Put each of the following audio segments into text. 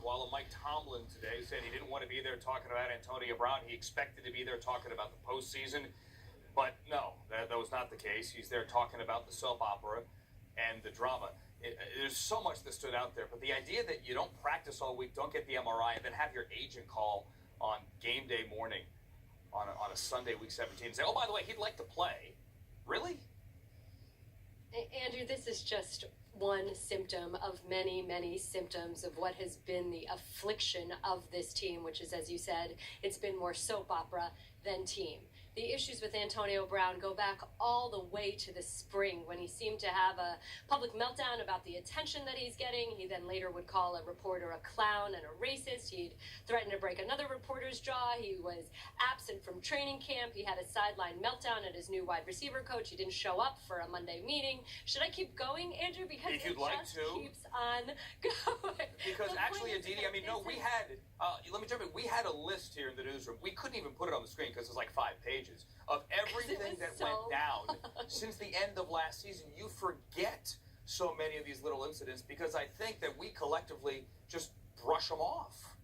AWOL, and Mike Tomlin today said he didn't want to be there talking about Antonio Brown. He expected to be there talking about the postseason. But no, that was not the case. He's there talking about the soap opera and the drama. There's so much that stood out there. But the idea that you don't practice all week, don't get the MRI, and then have your agent call on game day morning on a Sunday, week 17, and say, oh, by the way, he'd like to play. Really? Andrew, this is just one symptom of many, many symptoms of what has been the affliction of this team, which is, as you said, it's been more soap opera than team. The issues with Antonio Brown go back all the way to the spring when he seemed to have a public meltdown about the attention that he's getting. He then later would call a reporter a clown and a racist. He'd threaten to break another reporter's jaw. He was absent from training camp. He had a sideline meltdown at his new wide receiver coach. He didn't show up for a Monday meeting. Should I keep going, Andrew? Because if you'd like to. Keeps on going. Because actually, Aditi, I mean, no, we had, let me tell you, we had a list here in the newsroom. We couldn't even put it on the screen because it was like 5 pages of everything that went down since the end of last season. You forget so many of these little incidents because I think that we collectively just brush them off.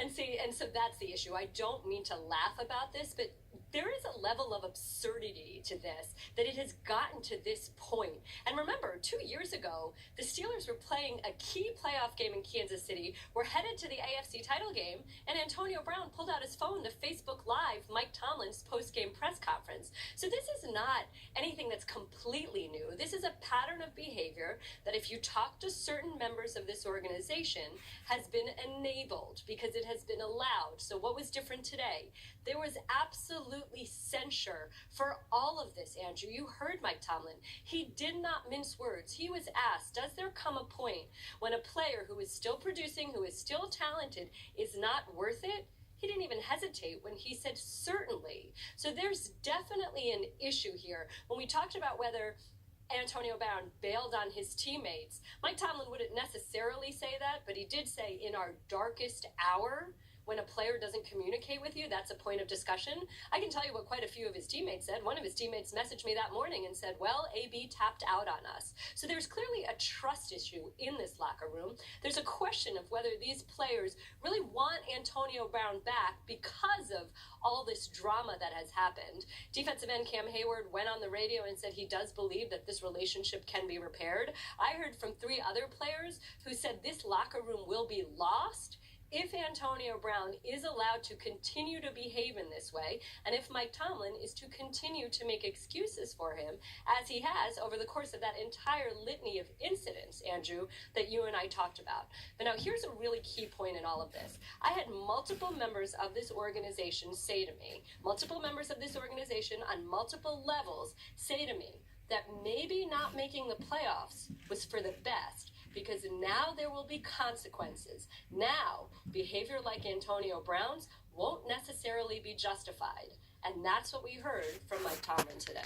And so that's the issue. I don't mean to laugh about this, but there is a level of absurdity to this, that it has gotten to this point. And remember, 2 years ago, the Steelers were playing a key playoff game in Kansas City, were headed to the AFC title game, and Antonio Brown pulled out his phone to Facebook Live Mike Tomlin's post-game press conference. So this is not anything that's completely new. This is a pattern of behavior that, if you talk to certain members of this organization, has been enabled because it has been allowed. So what was different today? There was absolutely censure for all of this, Andrew. You heard Mike Tomlin. He did not mince words. He was asked, does there come a point when a player who is still producing, who is still talented, is not worth it? He didn't even hesitate when he said certainly. So there's definitely an issue here. When we talked about whether Antonio Brown bailed on his teammates, Mike Tomlin wouldn't necessarily say that, but he did say in our darkest hour, when a player doesn't communicate with you, that's a point of discussion. I can tell you what quite a few of his teammates said. One of his teammates messaged me that morning and said, well, AB tapped out on us. So there's clearly a trust issue in this locker room. There's a question of whether these players really want Antonio Brown back because of all this drama that has happened. Defensive end Cam Hayward went on the radio and said he does believe that this relationship can be repaired. I heard from 3 other players who said this locker room will be lost if Antonio Brown is allowed to continue to behave in this way, and if Mike Tomlin is to continue to make excuses for him, as he has over the course of that entire litany of incidents, Andrew, that you and I talked about. But now here's a really key point in all of this. I had multiple members of this organization say to me, multiple members of this organization on multiple levels say to me that maybe not making the playoffs was for the best, because now there will be consequences. Now, behavior like Antonio Brown's won't necessarily be justified. And that's what we heard from Mike Tomlin today.